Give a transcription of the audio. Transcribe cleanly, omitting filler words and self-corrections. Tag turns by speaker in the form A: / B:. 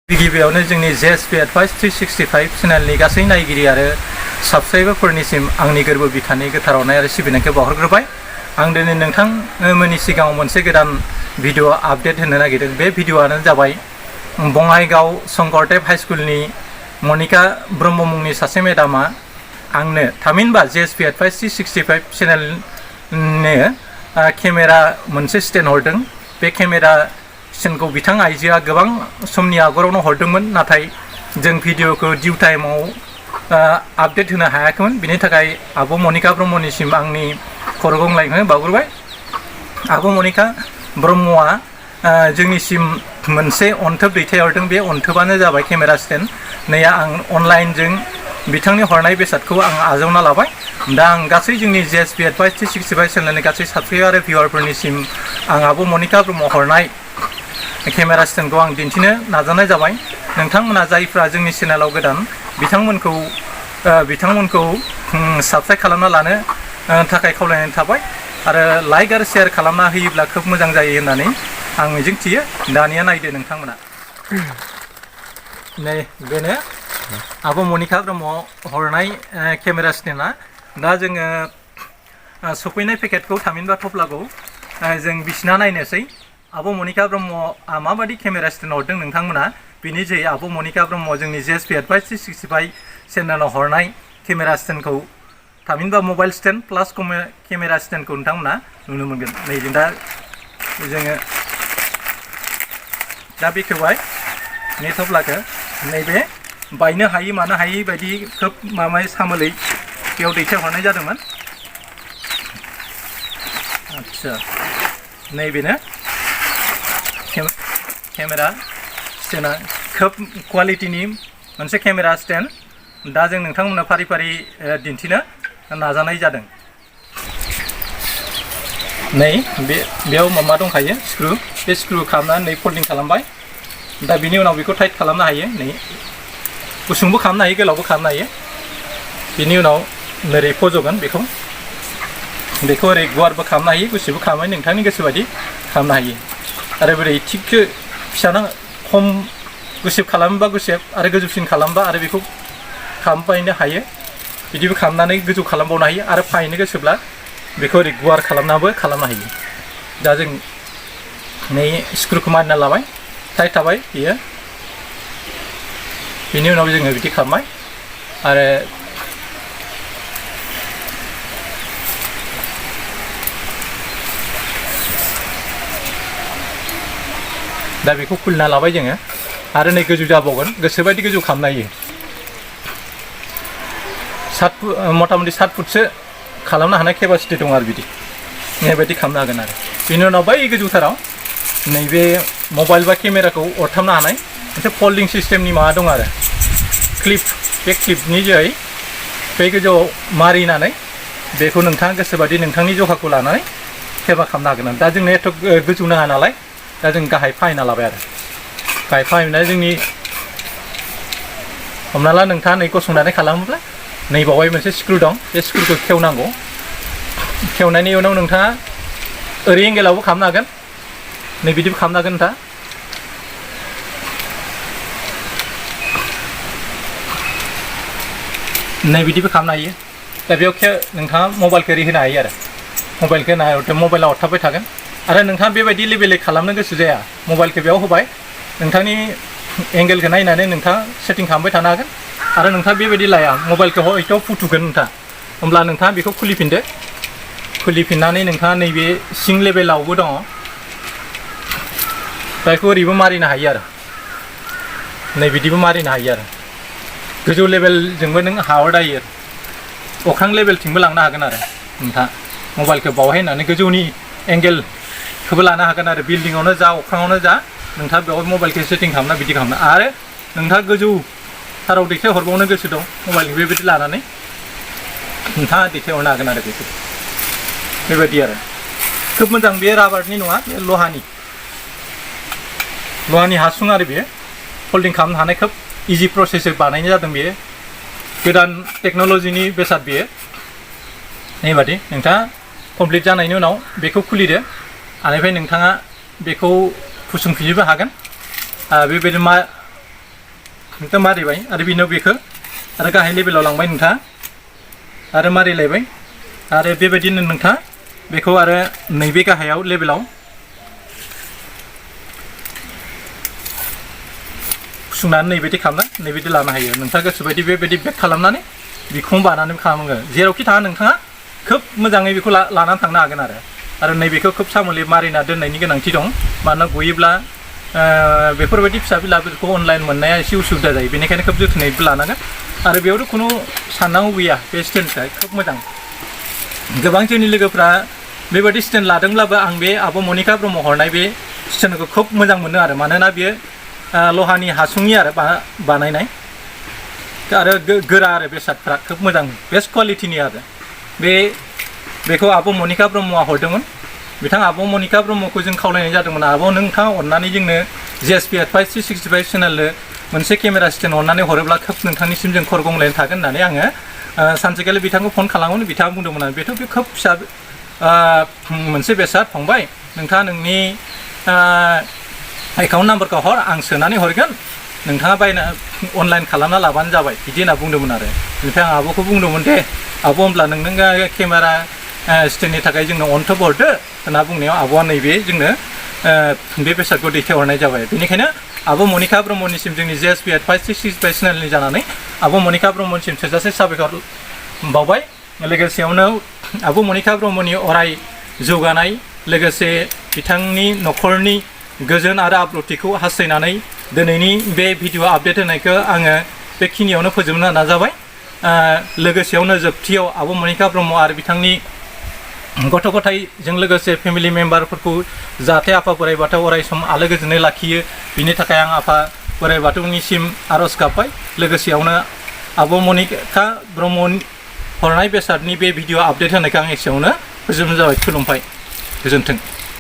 A: गिबियावनो जोंनि JSP Advice 365 चेनेलनि गासै नायगिरि आरो साबस्क्राइबारफोरनिसिम आंनि गोरबो बिखानि गोथार अननाय आरो सिबिनायखौ बावहरग्रोबाय। आं दिनै नोंथांमोननि सिगाङाव मोनसे गोदान भिडिअ आपडेट होनो नागिरदों। बे भिडिअआनो जाबाय बङाइगाव शंकरदेव हाई स्कुलनि मनिका ब्रह्म मुंनि सासे मेडामा आंनो थामहिनबा JSP Advice 365 चेनेलनो केमेरा मोनसे स्टेन्ड हरदों। बे केमेरा स्टेन्डखौ बिथां आइजोआ गोबां समनि आगोलावनो हरदोंमोन, नाथाय जों भिडिअखौ डिउ टाइमाव आपडेट होनो हायाखैमोन। बिनि थाखाय आब' मनिका ब्रह्मनिसिम आंनि खर' गंग्लायनायखौ बावग्रोबाय। आब' मनिका ब्रह्मआ जोंनिसिम मोनसे अनथोब दैथायहरदों। बे अनथोबानो जाबाय केमेरा स्टेन्ड। नै आं अनलाइनजों बिथांनि हरनाय बेसादखौ आं आजावना लाबाय। दा आं गासै जोंनि JSP Advice 365 चेनेलनि गासै साबस्क्राइबार आरो भिउवारफोरनिसिम आं आब' मनिका ब्रह्म हरनाय केमेरा स्टेन्डखौ आं दिन्थिनो नाजानाय जाबाय। नोंथांमोना जायफ्रा जोंनि चेनेलाव गोदान बिथांमोनखौ साबस्क्राइब खालामना लानो थाखाय खावलायनाय थाबाय आरो लाइक आरो शेयार खालामना होयोब्ला खोब मोजां जायो होननानै आं मिजिंथियो। दानिया नायदो नोंथांमोना। नै बेनो आब' मनिका ब्रह्म हरनाय केमेरा स्टेन्डआ। दा जोङो सफैनाय पेकेटखौ थामहिनबा थफ्लाखौ जों बिसिना नायनोसै। आब' मनिका ब्रह्मआ माबायदि केमेरा स्टेन्ड हरदों नोंथांमोना बिनि जे आब' मनिका ब्रह्म जोंनि JSP Advice 365 चेनेलाव हरनाय केमेरा स्टेन्डखौ थामहिनबा मबाइल स्टेन्ड प्लास केमेरा स्टेन्डखौ नोंथांमोना नुनो मोनगोन। नै जों जोङो दा बेखेवबाय नै थफ्लाखौ। नैबे बायनो हायि मानो हायि बायदि खोब सामोलै बेयाव दैथायहरनाय जादोंमोन। आदसा नैबेनो केमेरा स्टेन्डआ खोब क्वालिटिनि मोनसे केमेरा स्टेन्ड। दा जों नोंथांमोननो फारि फारि दिन्थिनो नाजानाय जादों। नै बेयाव मा दंखायो स्क्रु। बे स्क्रु खालामनानै नै फल्डिं खालामबाय। दा बिनि उनाव बेखौ टाइट खालामनो हायो। नै गुसुंबो खालामनो हायो, गोलावबो खालामनो हायो। बिनि उनाव ओरै फज'गोन बेखौ ओरै गुवारबो खालामनो हायो, गुसेबो खालामनो हायो, नोंथांनि गोसो बायदि खालामनो हायो। आरो बोरै थिगखौ फिसा खम गुसेब खालामोबा गुसेब आरो गोजौसिन खालामबा आरो बेखौ खालामबायनो हायो। बिदिबो खालामनानै गोजौ खालामबावनो हायो आरो फाहायनो गोसोब्ला बेखौ ओरै गुवार खालामनाबो खालामनो हायो। दा जों नै स्क्रुखौ मारिना लाबाय, टाइट थाबाय बेयो। बिनि उनाव जोङो बिदि खालामबाय आरो दा बेखौ खुलिना लाबाय जोङो। आरो नै गोजौ जाबावगोन, गोसोबायदि गोजौ खालामनो हायो। मथा मथि 7 फुटसो खालामनो हानाय केपासिटि दं आरो बिदि बेबायदि खालामनो हागोन। आरो बेनि उनाव बै गोजौथाराव नैबे मबाइल बा केमेराखौ अरथाबनो हानाय मोनसे फल्डिं सिस्टेमनि माबा दं आरो क्लिप। बे क्लिपनि जोहै बे गोजौआव मारिनानै बेखौ नोंथाङा गोसोबायदि नोंथांनि जखाखौ लानानै सेबा खालामनो हागोन। दा जोंनो एथ' गोजौ नाङा नालाय दा जों गाहाय फाहायना लाबाय आरो गाहाय फाहायनानै जोंनि हमना ला नोंथाङा नै गसंनानै खालामोब्ला नै बावहाय मोनसे स्क्रु दं। बे स्क्रुखौ खेवनांगौ। खेवनायनि उनाव नोंथाङा ओरै एंगेलावबो खालामनो हागोन, नै बिदिबो खालामनो हागोन। नोंथाङा नै बिदिबो खालामनो हायो। दा बेयाव नोंथाङा मबाइलखौ ओरै होनो हायो आरो मबाइलखौ मबाइलाव अरथाबबाय थागोन। आरो नोंथाङा बेबायदि लेभेलै खालामनो गोसो जाया, मबाइलखौ बेयाव होबाय, नोंथांनि एंगेलखौ नायनानै नोंथाङा सेटिं खालामबाय थानो हागोन। आरो नोंथाङा बेबायदि लाया, मबाइलखौ हयथ' फुथुगोन नोंथाङा, होमब्ला नोंथाङा बेखौ खुलिफिनदो। खुलिफिननानै नोंथाङा नैबे सिं लेभेलावबो दङ, जायखौ ओरैबो मारिनो हायो आरो नै बिदिबो मारिनो हायो। आरो गोजौ लेभेलजोंबो नों हाहरदायो, अख्रां लेभेलथिंबो लांनो हागोन। आरो नोंथाङा मबाइलखौ बावहाय होननानै गोजौनि एंगेलखौबो लानो हागोन। आरो बिल्डिङावनो जा अख्राङावनो जा नोंथाङा बेवहाय मबाइलखौ सेटिं खालामना बिदि खालामनो। आरो नोंथाङा गोजौथाराव दैथायहरबावनो गोसो दं, मबाइलखौ बेबायदि लानानै नोंथाङा दैथायहरनो हागोन। आरो बेखौ बेबायदि आरो खोब मोजां। बे राबारनि नङा, बे लहानि हासुं आरो बेयो फल्डिं खालामनो हानाय खोब इजि प्रसेसै बानायनाय जादों। बेयो गोदान टेक्न'लजिनि बेसाद। बेयो बेबादि नोंथाङा कमप्लिट जानायनि उनाव बेखौ खुलिदो, बेनिफ्राय नोंथाङा बेखौ फुसुंफिननोबो हागोन। बेबायदि नोंथाङा मारिबाय आरो बिनाव बेखौ आरो गाहाय लेभेलाव लांबाय नोंथाङा आरो मारिलायबाय आरो बेबायदिनो नोंथाङा बेखौ आरो नैबे गाहायाव लेभेलाव सुंनानै नैबायदि खालामना नैबायदि लानो हायो नोंथाङा गोसोबायदि बेबायदि बेक खालामनानै बिखौ बानानै खालामो जेरावखि थाङा नोंथाङा खोब मोजाङै बेखौ लानानै थांनो हागोन आरो नैबेखौ खोब सामोलै मारिना दोननायनि गोनांथि दं मानोना गयोब्ला बेफोरबायदि फिसा फिलाफोरखौ अनलाइन मोननाया एसे उसुबिदा जायो बेनिखायनो खोब जोथोनैबो लानांगोन आरो बेयावथ' खुनु साननांगौ गैया बे स्टेन्डआ खोब मोजां गोबां जोंनि लोगोफ्रा बेबायदि स्टेन्ड लादोंब्लाबो आं बे आब' मनिका ब्रह्म हरनाय बे स्टेन्डखौ खोब मोजां मोनो आरो मानोना बेयो लहानि हासुंनि आरो बानायनाय आरो गोरा आरो बेसादफ्रा खोब मोजां बेस्ट क्वालिटिनि आरो बेखौ आब' मनिका ब्रह्मआ हरदोंमोन बिथां आब' मनिका ब्रह्मखौ जों खावलायनाय जादोंमोन आब' नोंथाङा अननानै जोंनो GSP-85 365 चेनेलनो मोनसे केमेरा स्टेन्ड अननानै हरोब्ला खोब नोंथांनिसिम जों खर गंलायनो थागोन होननानै आङो सानसेखालि बिथांखौ फन खालामोमोन बिथाङा बुंदोंमोन आरो बेथ' बे खोब फिसा मोनसे बेसाद फंबाय नोंथाङा नोंनि एकाउन्ट नाम्बारखौ हर आं सोनानै हरगोन नोंथाङा बायना अनलाइन खालामना लाबानो जाबाय बिदि होनना बुंदोंमोन आरो बेनिफ्राय आं आब'खौ बुंदोंमोन दे आब' होमब्ला नों केमेरा स्टेन्डनि थाखाय जोंनो अनथोब हरदो होनना बुंनायाव आब'आ नैबे जोंनो बे बेसादखौ दैथायहरनाय जाबाय बेनिखायनो आब' मनिका ब्रह्मनिसिम जोंनि GSP-85 365 चेनेलनि जानानै आब' मनिका ब्रह्मनिसिम थोजासे साबायखर बावबाय लोगोसेयावनो आब' मनिका ब्रह्मनि अराय जौगानाय लोगोसे बिथांनि न'खरनि गोजोन आरो आब्रुथिखौ हास्थायनानै दिनैनि बे भिडिअ आपडेट होनायखौ आङो बेखिनियावनो फोजोबनो नाजाबाय लोगोसेयावनो जोबथियाव आब' मनिका ब्रह्म आरो बिथांनि गथ' गथायजों लोगोसे फेमिलि मेम्बारफोरखौ जाहाथे आफा बोराइ बाथौ अराय सम आलो गोजोनै लाखियो बिनि थाखाय आं आफा बोराइ बाथौनिसिम आर'ज गाबबाय लोगोसेयावनो आब' मनिका ब्रह्म हरनाय बेसादनि बे भिडिअ आपडेट होनायखौ आं एसेयावनो फोजोबनाय जाबाय खुलुमबाय गोजोन्थों